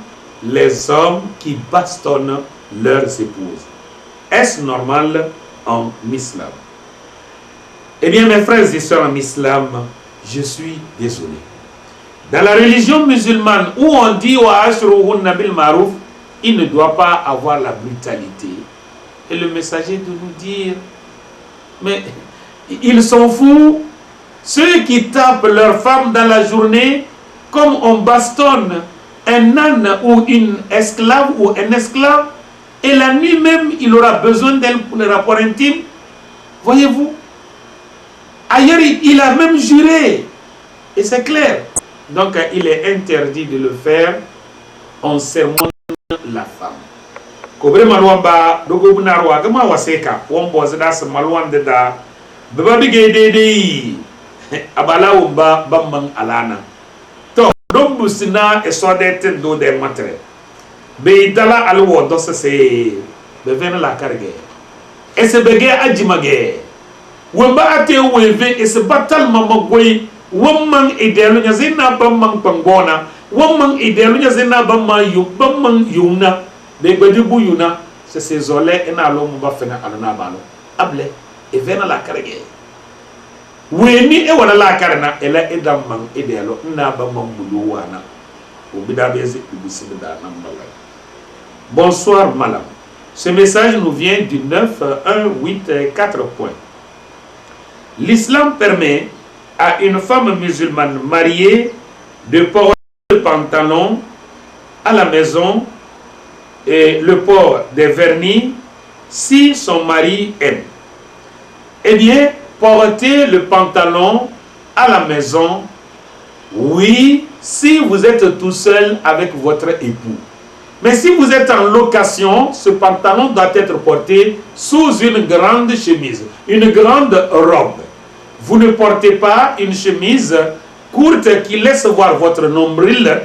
les hommes qui bastonnent leurs épouses. Est-ce normal en islam? Eh bien, mes frères et sœurs en islam, je suis désolé. Dans la religion musulmane où on dit wa ashruhunna bil ma'ruf, il ne doit pas avoir la brutalité. Et le messager de nous dire, mais ils sont fous, ceux qui tapent leurs femmes dans la journée, comme on bastonne un âne ou une esclave ou un esclave, et la nuit même, il aura besoin d'elle pour le rapport intime. Voyez-vous? Ailleurs, il a même juré. Et c'est clair. Donc, il est interdit de le faire. On sermonne la femme. kobre malwamba dogo bunarwa gama waseka wombo zada sa malwande da baba bige de abala wumba bamman alana to dombu sina e sodeten do de matre be dala alwo do se be ven la carge e se bege ajimage wumba ate weve e se batal mamagoy wamman idelu nya zina bamman pangona wamman idelu nya zina bamman yumna be gbadi bu yuna se zole ina lo mu ba fena alana balo able e vena la carge weni e wala la karna ela edam man idelu na bamman bulu wana o bida bezi ibusida nambala. Bonsoir madame. Ce message nous vient du 9 1 8 4 points. L'islam permet à une femme musulmane mariée de porter le pantalon à la maison et le port des vernis si son mari aime. Eh bien, porter le pantalon à la maison, oui, si vous êtes tout seul avec votre époux. Mais si vous êtes en location, ce pantalon doit être porté sous une grande chemise, une grande robe. Vous ne portez pas une chemise courte qui laisse voir votre nombril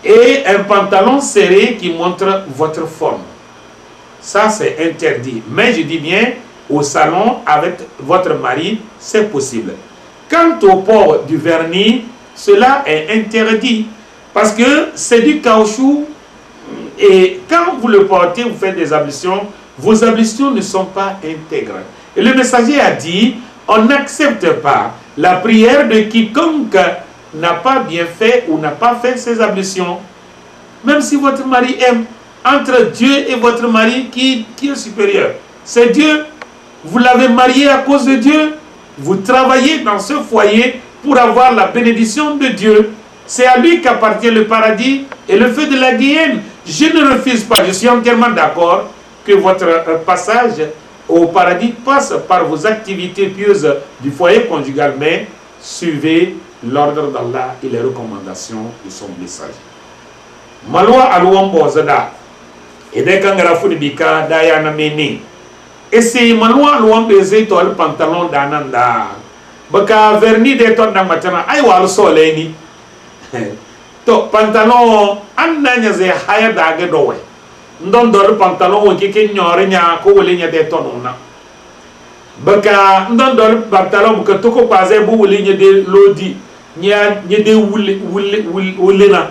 et un pantalon serré qui montre votre forme. Ça, c'est interdit. Mais je dis bien, au salon avec votre mari, c'est possible. Quant au port du vernis, cela est interdit parce que c'est du caoutchouc et quand vous le portez, vous faites des ablutions, vos ablutions ne sont pas intègres. Et le messager a dit, on n'accepte pas la prière de quiconque n'a pas bien fait ou n'a pas fait ses ablutions. Même si votre mari aime, entre Dieu et votre mari, qui est supérieur? C'est Dieu. Vous l'avez marié à cause de Dieu. Vous travaillez dans ce foyer pour avoir la bénédiction de Dieu. C'est à lui qu'appartient le paradis et le feu de la Guienne. Je ne refuse pas, je suis entièrement d'accord que votre passage au paradis passe par vos activités pieuses du foyer conjugal, mais suivez l'ordre d'Allah et les recommandations de son message. Malwa alwambo zada ede kangara funi bika daya na meni ese malwa alwambo eze to al pantalon dananda baka verni de to na matana ay wal soleni to pantalon annanya ze haya daga dowe ndon do pantalon wo kike nyore nya ko wole nya de to nona baka ndon do pantalon buka to ko paze bu wole nya de lodi nya de wule na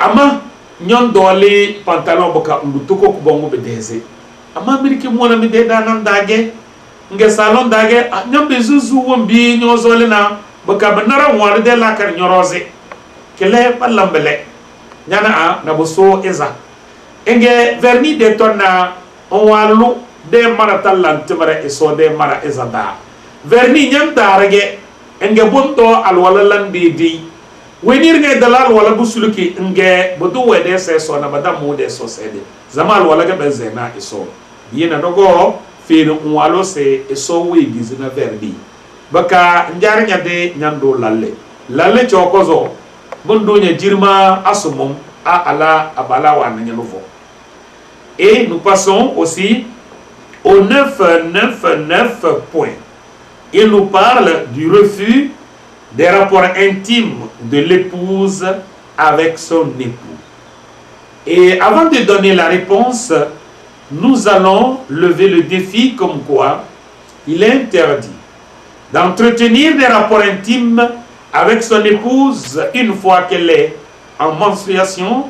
ama nyon dole pantalon boka mbutuko kubongo bedeze ama miriki mona mi de danan dage nge salon dage nyom bezuzu wombi nyozole na boka banara wala de la kar nyoroze kele palambele nyana a na boso eza nge verni de tonna on walu de marata lantimare eso de mara eza da verni nyam darage nge bondo alwala lande di wenir ngay dalal wala busuluki nge bodu wede se so na badamu de so sede zamal wala ga benzena iso yena dogo finu walo se iso we bizina verdi baka njar nyade nyando lalle chokozo bondo nya jirma asumum a ala abala wa nyanuvo. Et nous passons aussi au 999 point. Il nous parle du refus des rapports intimes de l'épouse avec son époux. Et avant de donner la réponse, nous allons lever le défi comme quoi il est interdit d'entretenir des rapports intimes avec son épouse une fois qu'elle est en menstruation,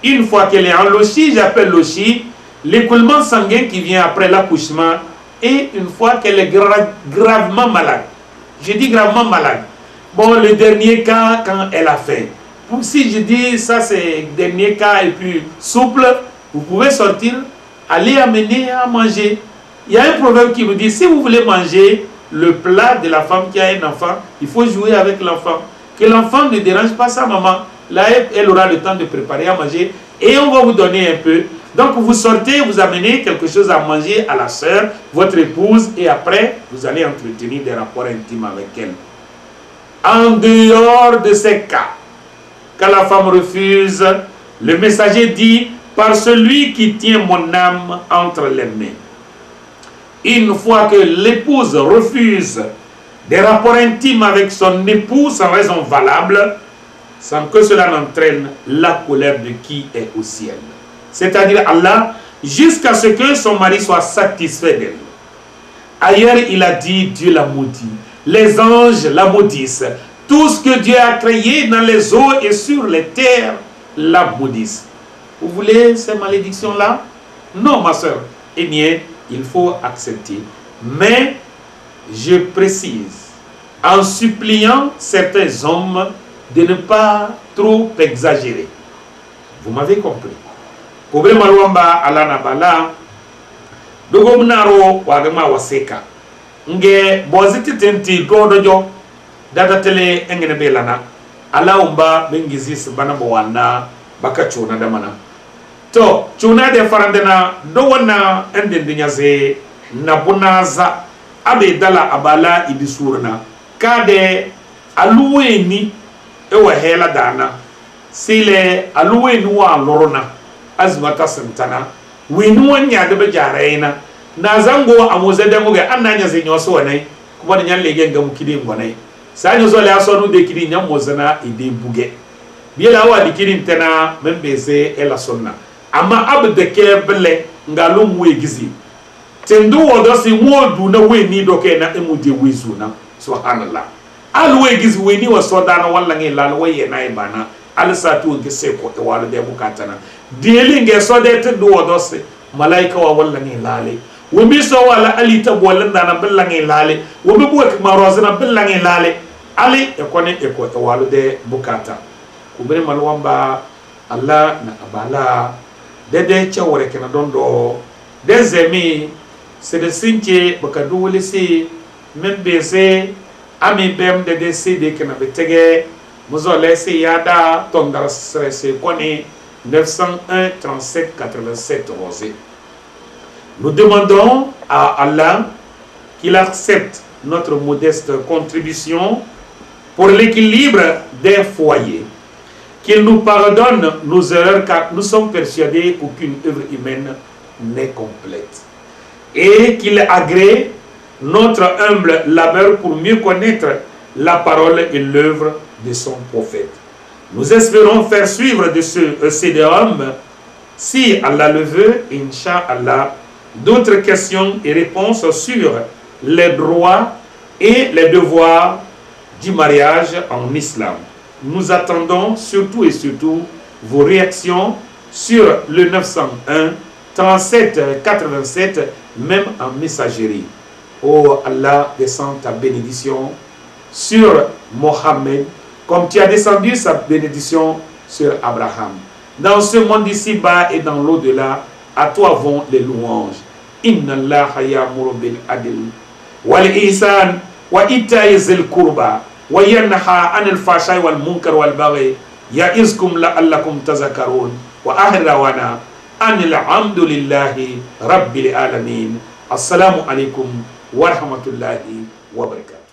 une fois qu'elle est en lochi, j'appelle lochi, l'écoulement sanguin qui vient après l'accouchement, et une fois qu'elle est gravement malade. Je dis gravement malade. Bon, le dernier cas, quand elle a faim. Si je dis ça, c'est le dernier cas et puis souple, vous pouvez sortir, aller amener à manger. Il y a un proverbe qui vous dit, si vous voulez manger le plat de la femme qui a un enfant, il faut jouer avec l'enfant. Que l'enfant ne dérange pas sa maman. Là, elle aura le temps de préparer à manger et on va vous donner un peu. Donc, vous sortez, vous amenez quelque chose à manger à la sœur, votre épouse, et après, vous allez entretenir des rapports intimes avec elle. En dehors de ces cas, quand la femme refuse, le messager dit, par celui qui tient mon âme entre les mains. Une fois que l'épouse refuse des rapports intimes avec son époux sans raison valable, sans que cela n'entraîne la colère de qui est au ciel, c'est-à-dire Allah, jusqu'à ce que son mari soit satisfait d'elle. Ailleurs, il a dit, Dieu la maudit, les anges la maudissent, tout ce que Dieu a créé dans les eaux et sur les terres la maudissent. Vous voulez ces malédictions-là? Non, ma soeur. Eh bien, il faut accepter. Mais, je précise, en suppliant certains hommes de ne pas trop exagérer. Vous m'avez compris. Kobre malwamba alana bala dogo mnaro wagama waseka nge boziti tenti dodojo data tele engene belana ala umba bengizis bana bwana baka chuna damana to chuna de farandena do wana ende nyaze na bunaza abe dala abala ibisurna kade aluweni ewa hela dana sile aluweni wa lorona azmata santana winu wanya de bejaraina na zango amozede ngoge ananya zenyo so wanai kuma nya lege ngam kidi ngonai sanyo so le asonu de kidi nya mozana ide buge biela wa dikiri ntena membeze ela sonna ama abde kebele ngalum wegizi tendu wodosi wodu na weni doke na emude wezuna subhanallah alwe gizi weni wa sodana walla ngi lal waye na ibana alisatu ngi seko e wala de bukatana deli nge sodete du wodosi malaika wa walla ngi lale wumbi so wala alita bolan dana billa ngi lale wumbi buwek marozina billa ngi lale ali e kone e ko e wala de bukata kubere malwamba Allah na abala dede chawre kena dondo des amis c'est de sinche bakadu lisi même bese ami bem de décider que na betege muzo laisser yada tondar stressé koni 901 37 87 rosé. Nous demandons à Allah qu'il accepte notre modeste contribution pour l'équilibre des foyers, qu'il nous pardonne nos erreurs car nous sommes persuadés qu'aucune œuvre humaine n'est complète, et qu'il agrée notre humble labeur pour mieux connaître la parole et l'œuvre de son prophète. Nous espérons faire suivre de ce CD-homme, si Allah le veut, Inch'Allah, d'autres questions et réponses sur les droits et les devoirs du mariage en islam. Nous attendons surtout et surtout vos réactions sur le 901 37 87, même en messagerie. Oh Allah, descends ta bénédiction sur Mohammed, comme tu as descendu sa bénédiction sur Abraham. Dans ce monde ici-bas et dans l'au-delà, à toi vont les louanges. Inna Allah ya'muru bil adl wal ihsan wa ita'i zil qurba wa yanha 'anil fahsha'i wal munkar wal baghi ya'izkum la'allakum tadhakkarun wa ahrawana anil hamdulillahi rabbil alamin. Assalamu alaikum wa rahmatullahi wa barakatuh.